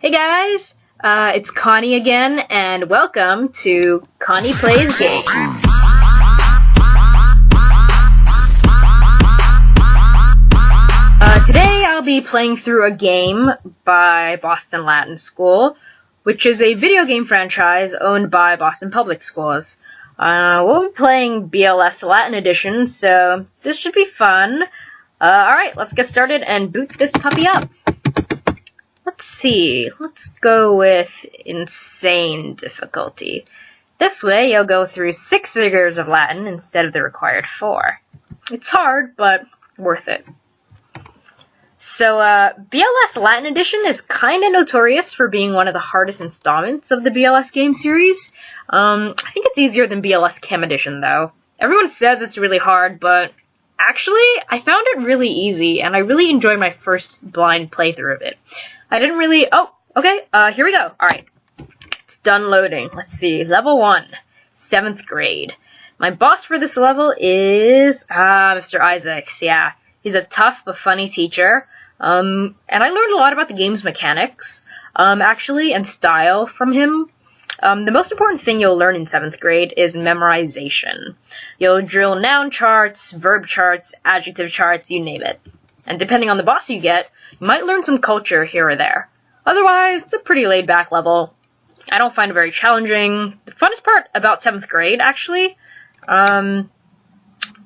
Hey guys, it's Connie again, and welcome to Connie Plays Games. Today I'll be playing through a game by Boston Latin School, which is a video game franchise owned by Boston Public Schools. We'll be playing BLS Latin Edition, so this should be fun. Alright, let's get started and boot this puppy up. Let's see, let's go with insane difficulty. This way you'll go through 6 figures of Latin instead of the required 4. It's hard, but worth it. So, BLS Latin Edition is kinda notorious for being one of the hardest installments of the BLS game series. I think it's easier than BLS Chem Edition, though. Everyone says it's really hard, but actually, I found it really easy, and I really enjoyed my first blind playthrough of it. I didn't really... Oh, okay, here we go. Alright, it's done loading. Let's see, level 1, 7th grade. My boss for this level is, Mr. Isaacs, yeah. He's a tough but funny teacher, and I learned a lot about the game's mechanics, actually, and style from him. The most important thing you'll learn in 7th grade is memorization. You'll drill noun charts, verb charts, adjective charts, you name it. And depending on the boss you get, you might learn some culture here or there. Otherwise, it's a pretty laid-back level. I don't find it very challenging. The funnest part about 7th grade, actually,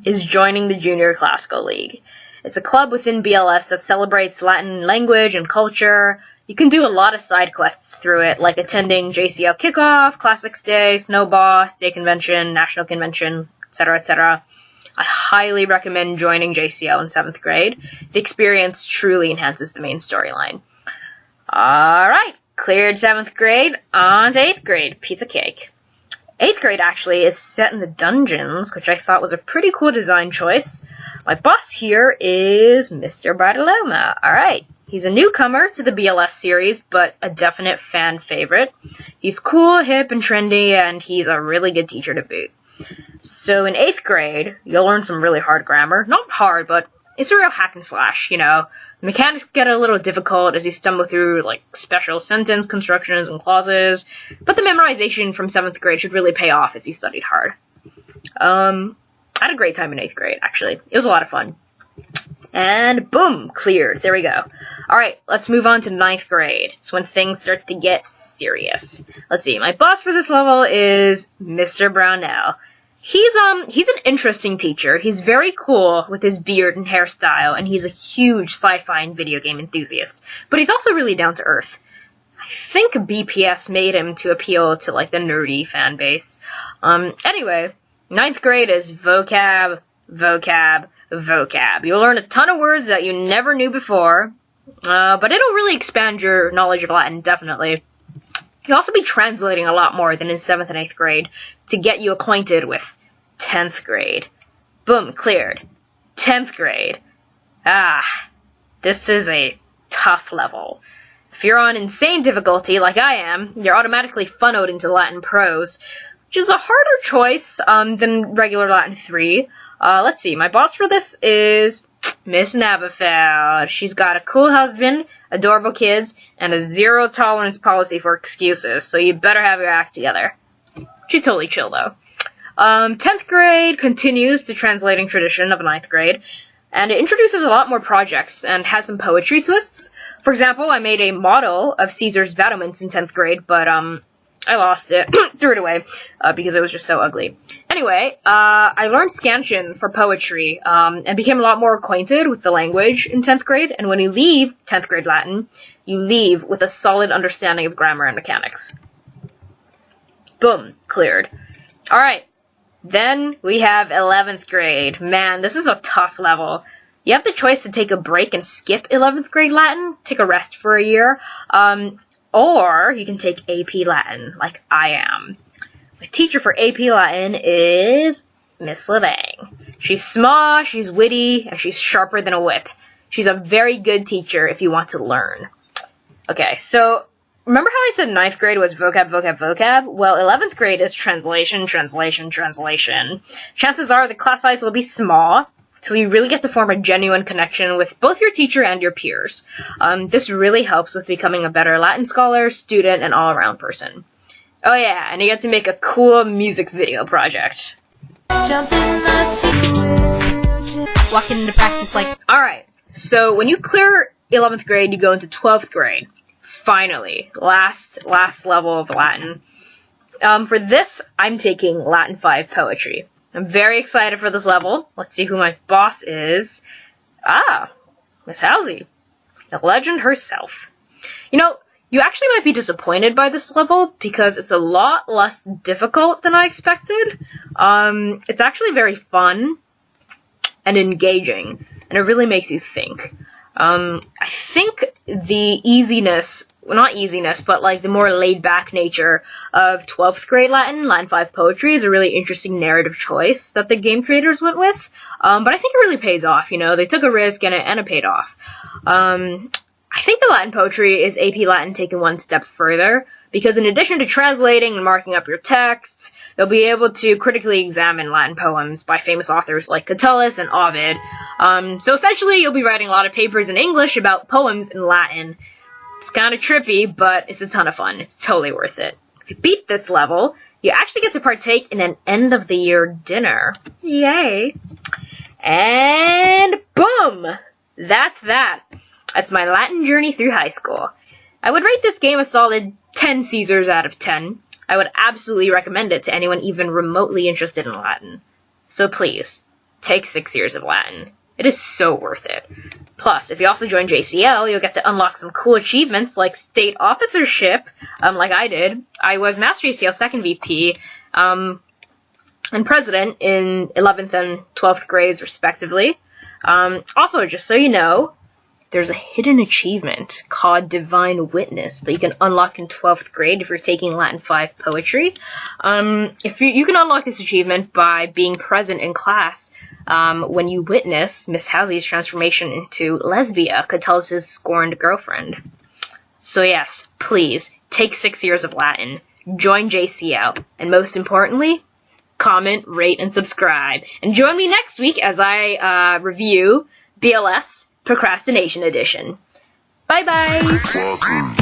is joining the Junior Classical League. It's a club within BLS that celebrates Latin language and culture. You can do a lot of side quests through it, like attending JCL Kickoff, Classics Day, Snowball, State Convention, National Convention, etc., etc. I highly recommend joining JCL in 7th grade. The experience truly enhances the main storyline. Alright, cleared 7th grade, on to 8th grade. Piece of cake. 8th grade, actually, is set in the dungeons, which I thought was a pretty cool design choice. My boss here is Mr. Bartoloma. Alright, he's a newcomer to the BLS series, but a definite fan favorite. He's cool, hip, and trendy, and he's a really good teacher to boot. So in 8th grade, you'll learn some really hard grammar. Not hard, but it's a real hack and slash, you know. The mechanics get a little difficult as you stumble through, like, special sentence constructions and clauses, but the memorization from 7th grade should really pay off if you studied hard. I had a great time in 8th grade, actually. It was a lot of fun. And boom, cleared. There we go. Alright, let's move on to 9th grade. It's when things start to get serious. Let's see, my boss for this level is Mr. Brownell. He's an interesting teacher. He's very cool with his beard and hairstyle, and he's a huge sci-fi and video game enthusiast. But he's also really down to earth. I think BPS made him to appeal to, like, the nerdy fan base. Anyway, 9th grade is vocab, vocab, vocab. You'll learn a ton of words that you never knew before, but it'll really expand your knowledge of Latin, definitely. You'll also be translating a lot more than in 7th and 8th grade to get you acquainted with 10th grade. Boom, cleared. 10th grade. This is a tough level. If you're on insane difficulty, like I am, you're automatically funneled into Latin prose, which is a harder choice than regular Latin 3. Let's see, my boss for this is Miss Navafel. She's got a cool husband, adorable kids, and a zero-tolerance policy for excuses, so you better have your act together. She's totally chill, though. 10th grade continues the translating tradition of 9th grade, and it introduces a lot more projects and has some poetry twists. For example, I made a model of Caesar's battlements in 10th grade, but, I lost it, threw it away, because it was just so ugly. Anyway, I learned scansion for poetry, and became a lot more acquainted with the language in 10th grade, and when you leave 10th grade Latin, you leave with a solid understanding of grammar and mechanics. Boom, cleared. Alright, then we have 11th grade. Man, this is a tough level. You have the choice to take a break and skip 11th grade Latin, take a rest for a year, or you can take AP Latin, like I am. My teacher for AP Latin is Miss Levang. She's small, she's witty, and she's sharper than a whip. She's a very good teacher if you want to learn. Okay, so remember how I said 9th grade was vocab, vocab, vocab? Well, 11th grade is translation, translation, translation. Chances are the class size will be small, So you really get to form a genuine connection with both your teacher and your peers. This really helps with becoming a better Latin scholar, student, and all-around person. Oh yeah, and you get to make a cool music video project. Walking into practice like... Alright, so when you clear 11th grade, you go into 12th grade. Finally, last level of Latin. For this, I'm taking Latin 5 poetry. I'm very excited for this level. Let's see who my boss is. Ah, Miss Halsey, the legend herself. You know, you actually might be disappointed by this level because it's a lot less difficult than I expected. It's actually very fun and engaging, and it really makes you think. I think the easiness, well, not easiness, but like the more laid-back nature of 12th grade Latin 5 poetry is a really interesting narrative choice that the game creators went with. But I think it really pays off, you know, they took a risk and it paid off. I think the Latin poetry is AP Latin taken one step further, because in addition to translating and marking up your texts, you'll be able to critically examine Latin poems by famous authors like Catullus and Ovid. So essentially, you'll be writing a lot of papers in English about poems in Latin. It's kind of trippy, but it's a ton of fun. It's totally worth it. If you beat this level, you actually get to partake in an end-of-the-year dinner. Yay! And boom! That's that. That's my Latin journey through high school. I would rate this game a solid 10 Caesars out of 10. I would absolutely recommend it to anyone even remotely interested in Latin. So please, take 6 years of Latin. It is so worth it. Plus, if you also join JCL, you'll get to unlock some cool achievements like state officership, like I did. I was Master JCL 2nd VP, and President in 11th and 12th grades, respectively. Also, just so you know, there's a hidden achievement called Divine Witness that you can unlock in 12th grade if you're taking Latin 5 poetry. If you can unlock this achievement by being present in class when you witness Miss Halsey's transformation into Lesbia, Catullus' scorned girlfriend. So yes, please, take 6 years of Latin, join JCL, and most importantly, comment, rate, and subscribe. And join me next week as I review BLS Procrastination Edition. Bye-bye!